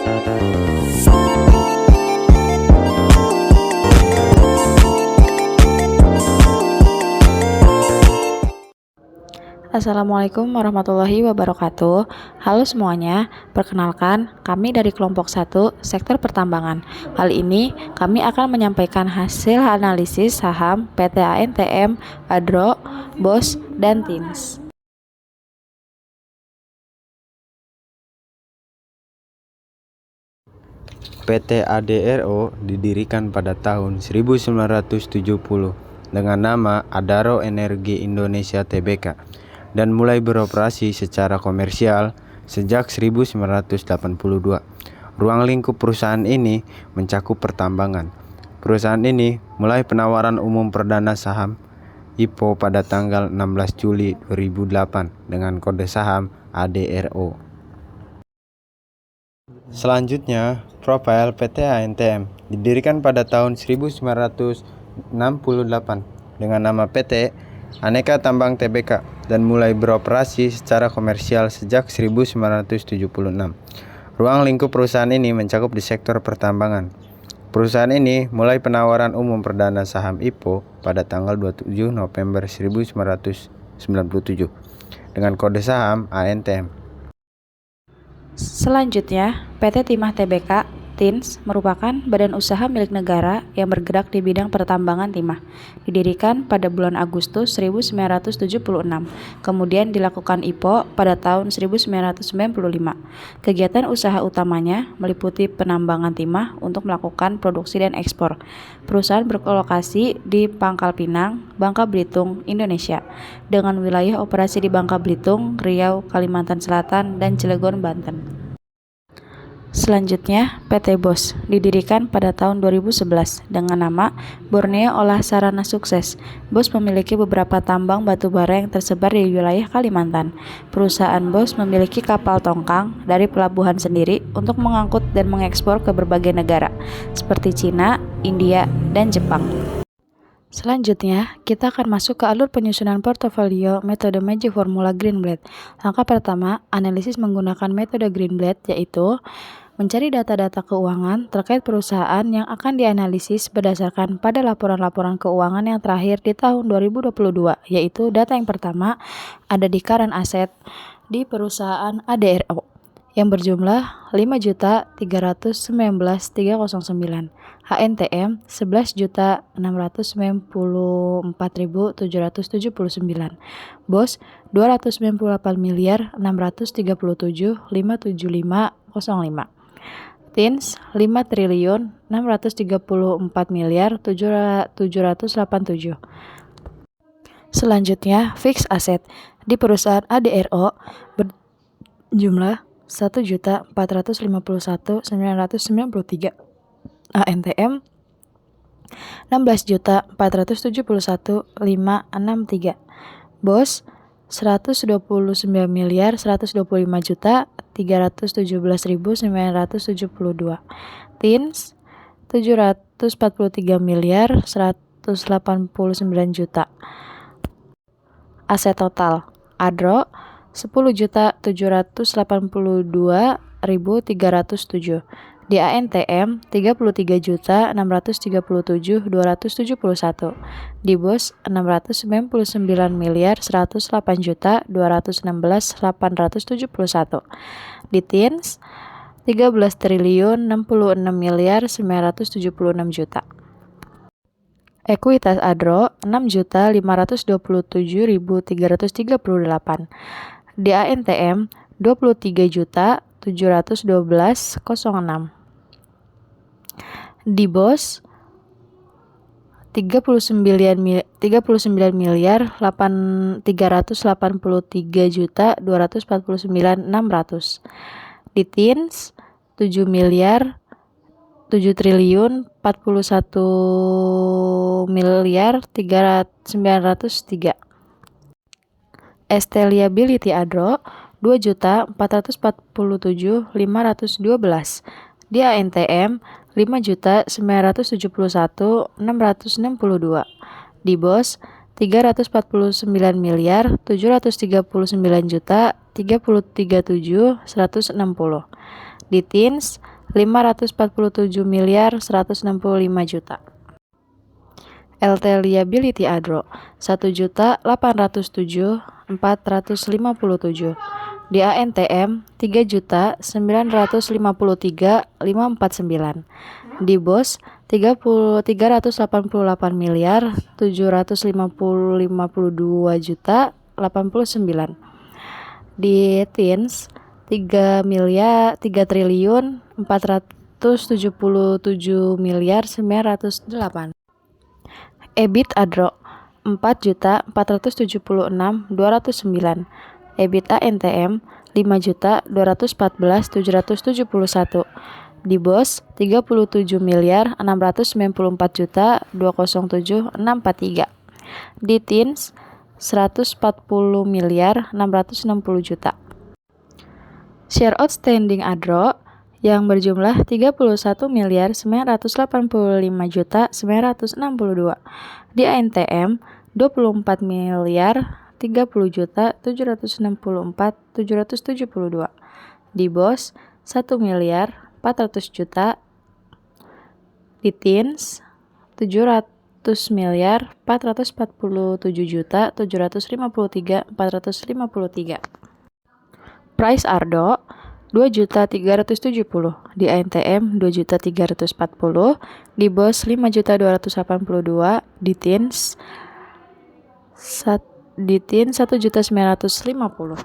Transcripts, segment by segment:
Assalamualaikum warahmatullahi wabarakatuh. Halo semuanya, perkenalkan kami dari kelompok 1 sektor pertambangan. Kali ini kami akan menyampaikan hasil analisis saham PT ANTM, Adro, BOS, dan TINS. PT ADRO didirikan pada tahun 1970 dengan nama Adaro Energi Indonesia Tbk dan mulai beroperasi secara komersial sejak 1982. Ruang lingkup perusahaan ini mencakup pertambangan. Perusahaan ini mulai penawaran umum perdana saham IPO pada tanggal 16 Juli 2008 dengan kode saham ADRO. Selanjutnya, profil PT ANTM didirikan pada tahun 1968 dengan nama PT Aneka Tambang Tbk dan mulai beroperasi secara komersial sejak 1976. Ruang lingkup perusahaan ini mencakup di sektor pertambangan. Perusahaan ini mulai penawaran umum perdana saham IPO pada tanggal 27 November 1997 dengan kode saham ANTM. Selanjutnya, PT Timah Tbk TINS merupakan badan usaha milik negara yang bergerak di bidang pertambangan timah. Didirikan pada bulan Agustus 1976, kemudian dilakukan IPO pada tahun 1995. Kegiatan usaha utamanya meliputi penambangan timah untuk melakukan produksi dan ekspor. Perusahaan berlokasi di Pangkal Pinang, Bangka Belitung, Indonesia, dengan wilayah operasi di Bangka Belitung, Riau, Kalimantan Selatan, dan Cilegon, Banten. Selanjutnya, PT BOS didirikan pada tahun 2011 dengan nama Borneo Olah Sarana Sukses. BOS memiliki beberapa tambang batu bara yang tersebar di wilayah Kalimantan. Perusahaan BOS memiliki kapal tongkang dari pelabuhan sendiri untuk mengangkut dan mengekspor ke berbagai negara, seperti Cina, India, dan Jepang. Selanjutnya, kita akan masuk ke alur penyusunan portofolio metode Magic Formula Greenblatt. Langkah pertama, analisis menggunakan metode Greenblatt, yaitu mencari data-data keuangan terkait perusahaan yang akan dianalisis berdasarkan pada laporan-laporan keuangan yang terakhir di tahun 2022, yaitu data yang pertama ada di current asset di perusahaan ADRO yang berjumlah 5.319.309, ANTM 11.694.779, BOS 298.637.57505, TINS 5.634.787. Selanjutnya, fixed asset di perusahaan ADRO berjumlah 1.451.993, ANTM 16.471.563, BOS 129.125.317.972, TINS 743.189.000. Aset total Adro 10.782.307, di ANTM 33.637.271, di BOS 699.108.216.871, di TINS 13.066.976.000. Ekuitas Adro 6.527.338, di ANTM 23.712.06, di BOS 39.383.249.600, di TINS 7.041.903. Liability Adro 2.447.512, di ANTM 5.971.662, di BOS 349.739.337.160, di TINS 547 miliar 165 juta. LT Liability Adro 1.807.457. Di ANTM 3.953.549. Di BOS 388 miliar 752 juta 89. Di TINS 3 triliun 477 miliar 908. EBIT Adro 4.476.209. EBIT ANTM 5.214.771. Di BOS 37 miliar 694 juta 207.643. Di TINS 140 miliar 660 juta. Share outstanding Adro yang berjumlah 31 miliar 985 juta 962. Di ANTM 24 miliar 30 juta 764 772. Di BOS 1 miliar 400 juta. Di TINS 700 miliar 447 juta 753 453. Price Ardo 2.370. Di ANTM 2.340. Di BOS 5.282. Di TINS 1.950.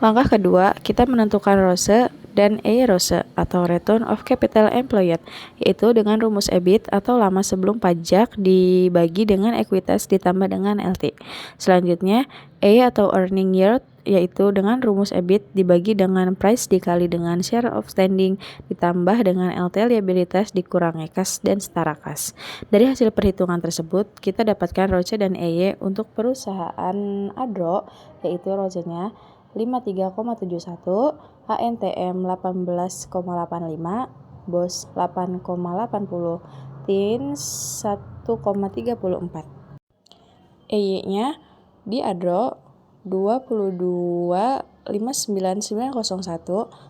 Langkah kedua, kita menentukan ROCE dan ROCE atau Return of Capital Employed, yaitu dengan rumus EBIT atau lama sebelum pajak dibagi dengan ekuitas ditambah dengan LT. Selanjutnya, E atau Earning Yield, yaitu dengan rumus EBIT dibagi dengan price dikali dengan share outstanding ditambah dengan LT liabilitas dikurangi kas dan setara kas. Dari hasil perhitungan tersebut, kita dapatkan ROCE dan EY untuk perusahaan Adro, yaitu ROCE-nya 53,71, ANTM 18,85, BOS 8,80, TINS 1,34. EY-nya di Adro 22,59901,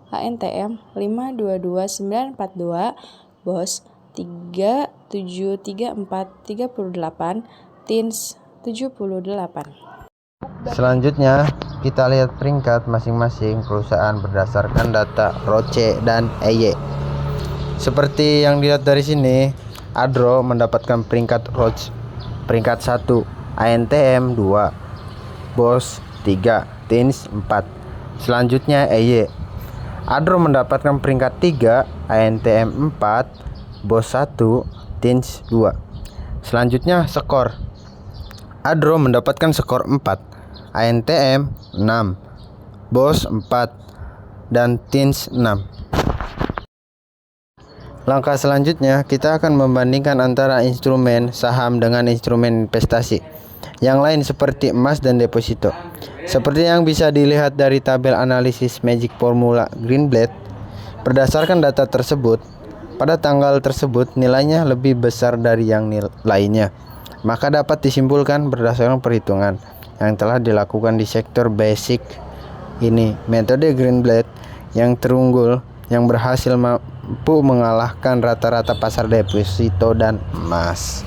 ANTM 522,942, BOS 373,438, TINS 78. Selanjutnya, kita lihat peringkat masing-masing perusahaan berdasarkan data ROCE dan EY. Seperti yang dilihat dari sini, Adro mendapatkan peringkat ROCE peringkat 1, ANTM 2, BOS 3, TINS 4. Selanjutnya EY. Adro mendapatkan peringkat 3, ANTM 4, BOS 1, TINS 2. Selanjutnya skor. Adro mendapatkan skor 4, ANTM 6, BOS 4, dan TINS 6. Langkah selanjutnya, kita akan membandingkan antara instrumen saham dengan instrumen investasi yang lain seperti emas dan deposito. Seperti yang bisa dilihat dari tabel analisis Magic Formula Greenblatt, berdasarkan data tersebut, pada tanggal tersebut nilainya lebih besar dari yang lainnya. Maka dapat disimpulkan berdasarkan perhitungan yang telah dilakukan di sektor basic ini, metode Greenblatt yang terunggul yang berhasil mampu mengalahkan rata-rata pasar deposito dan emas.